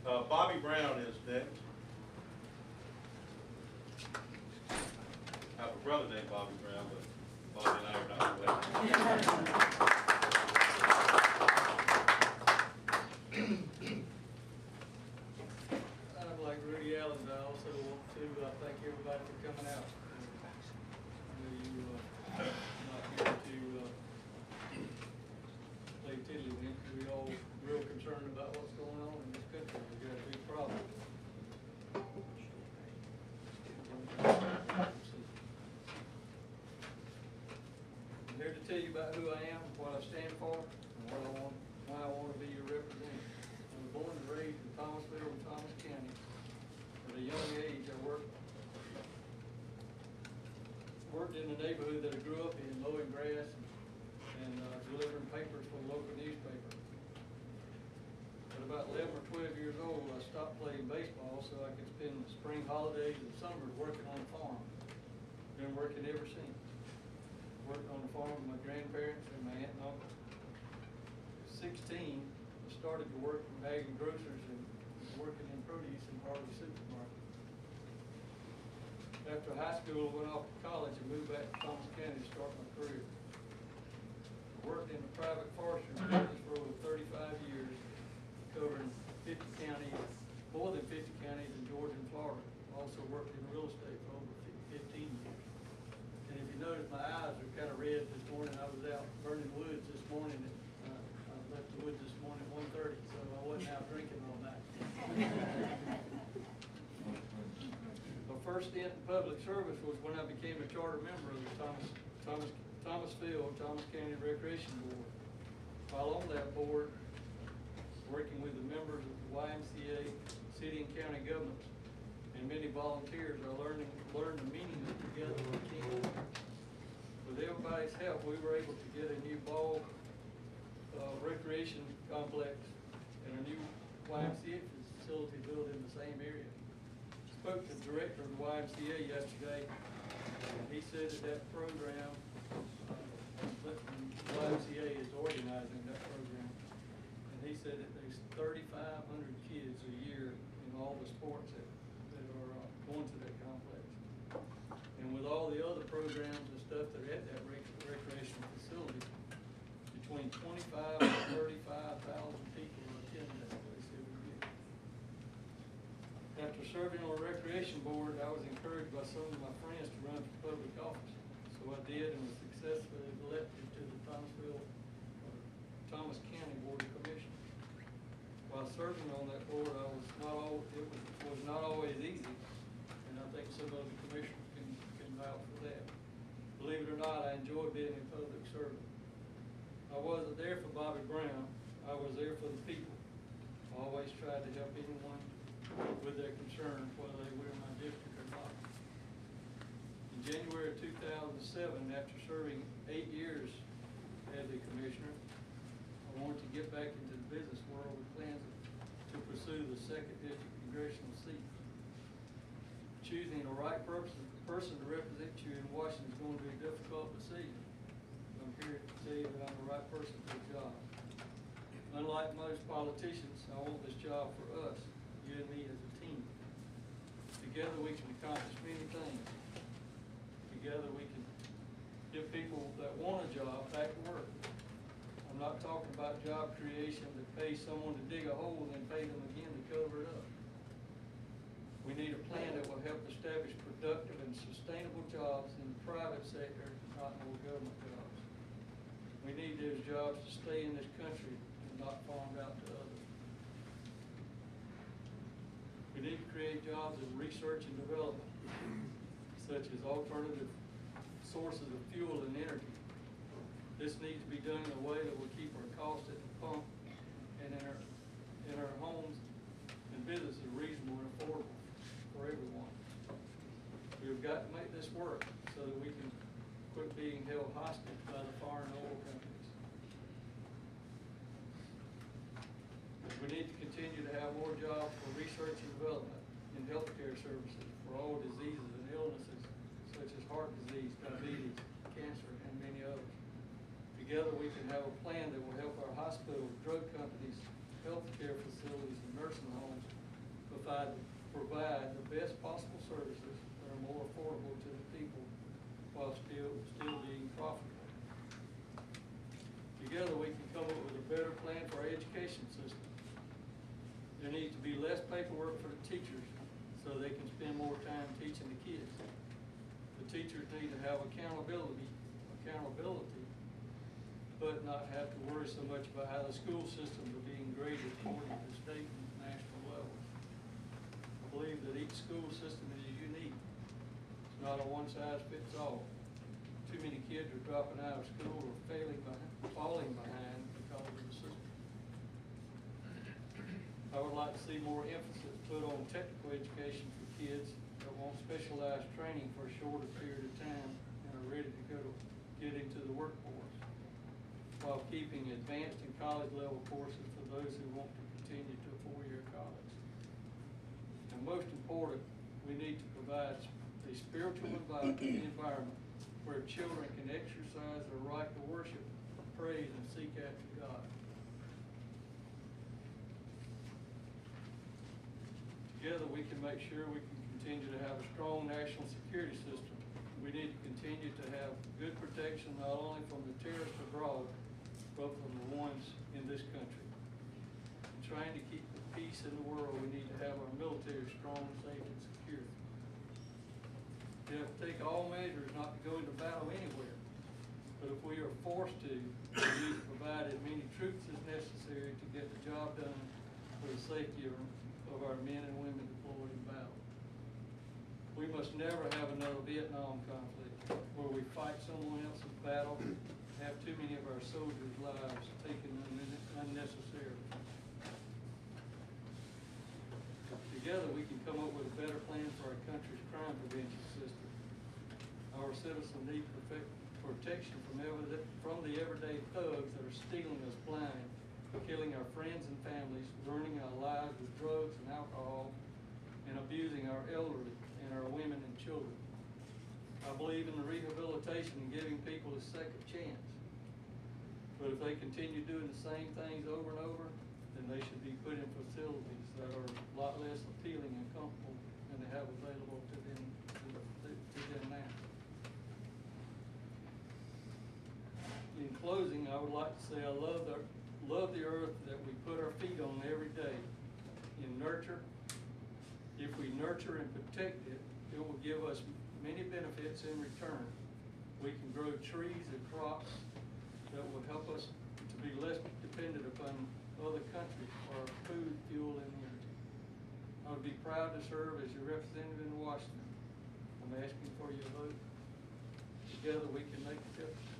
Bobby Brown is next. I have a brother named Bobby Brown, but Bobby and I are not related. I'm like Rudy Allen, but I also want to thank everybody for coming out. Not here to play tiddlywink. We all real concerned about what's going on in this country. We got a big problem. I'm here to tell you about who I am, what I stand for, and why I want to be your representative. I was born and raised in Thomasville and Thomas County. At a young age, I worked in the neighborhood that I grew up in, mowing grass and delivering papers for the local newspaper. At about 11 or 12 years old, I stopped playing baseball so I could spend the spring holidays and summers working on the farm. Been working ever since. Worked on the farm with my grandparents and my aunt and uncle. At 16, I started to work in bagging grocers and working in produce in Harvey Supermarket. After high school, I went off to college and moved back to Thomas County to start my career. I worked in the private forestry business for over 35 years, covering 50 counties, more than 50 counties in Georgia and Florida. I also worked in real estate for over 15 years. And if you notice, my eyes are kind of red this morning. I was out burning woods this morning. I left the woods this morning at 1:30, so I wasn't out drinking all night. My first stint in public service was when I became a charter member of the Thomasville Thomas County Recreation Board. While on that board, working with the members of the YMCA, city and county governments, and many volunteers, I learned the meaning of together with team. With everybody's help, we were able to get a new ball recreation complex and a new YMCA facility built in the same area. Spoke to the director of the YMCA yesterday, and he said that program, the YMCA is organizing that program, and he said that there's 3,500 kids a year in all the sports that are going to that complex. And with all the other programs and stuff that are at that recreational facility, between 25,000 and 35,000 people attend that place every year. After serving on the recreation board, I was encouraged by some of my friends to run for public office. So I did and was successfully elected to the Thomas County Board of Commissioners. While serving on that board, it was not always easy, and I think some of the commissioners can vouch for that. Believe it or not, I enjoy being a public servant. I wasn't there for Bobby Brown. I was there for the people. I always tried to help anyone with their concerns, whether they were in my district or not. In January of 2007, after serving 8 years as a commissioner, I wanted to get back into the business world with plans to pursue the 2nd District Congressional seat. Choosing the right person to represent you in Washington is going to be a difficult decision. I'm here to tell you that I'm the right person for the job. Unlike most politicians, I want this job for us, you and me as a team. Together we can accomplish many things. Together we can give people that want a job back to work. I'm not talking about job creation that pays someone to dig a hole and then pay them again to cover it up. We need a plan that will help establish productive and sustainable jobs in the private sector, not in the government jobs. We need those jobs to stay in this country and not farmed out to others. We need to create jobs in research and development, such as alternative sources of fuel and energy. This needs to be done in a way that will keep our costs at the pump and in our homes and businesses reasonable and affordable for everyone. We've got to make this work so that we can quit being held hostage by the foreign oil companies. We need to continue to have more jobs for research and development in healthcare services for all diseases and illnesses such as heart disease, diabetes, cancer, and many others. Together we can have a plan that will help our hospitals, drug companies, healthcare facilities, and nursing homes provide the best possible services that are more affordable to the people while still being profitable. Together, we can come up with a better plan for our education system. There needs to be less paperwork for the teachers so they can spend more time teaching the kids. The teachers need to have accountability, but not have to worry so much about how the school systems are being graded according to state and national levels. I believe that each school system is unique. It's not a one-size-fits-all. Too many kids are dropping out of school or falling behind because of the system. I would like to see more emphasis put on technical education for kids that want specialized training for a shorter period of time and are ready to get into the workforce, while keeping advanced and college level courses for those who want to continue to a four-year college. And most important, we need to provide a spiritual environment where children can exercise their right to worship, praise, and seek after God. Together, we can make sure we can continue to have a strong national security system. We need to continue to have good protection not only from the terrorists abroad, but from the ones in this country. In trying to keep the peace in the world, we need to have our military strong, safe, and secure. We have to take all measures not to go into battle anywhere, but if we are forced to, we need to provide as many troops as necessary to get the job done for the safety of our men and women deployed in battle. We must never have another Vietnam conflict where we fight someone else's battle and have too many of our soldiers' lives taken unnecessarily. Together, we can come up with a better plan for our country's crime prevention system. Our citizens need protection from the everyday thugs that are stealing us blind, killing our friends and families, ruining our lives with drugs and alcohol, and abusing our elderly and our women and children. I believe in the rehabilitation and giving people a second chance. But if they continue doing the same things over and over, then they should be put in facilities that are a lot less appealing and comfortable than they have available to them now. In closing, I would like to say I love the earth that we put our feet on every day. If we nurture and protect it, it will give us many benefits in return. We can grow trees and crops that will help us to be less dependent upon other countries for our food, fuel, and energy. I would be proud to serve as your representative in Washington. I'm asking for your vote. Together we can make a difference.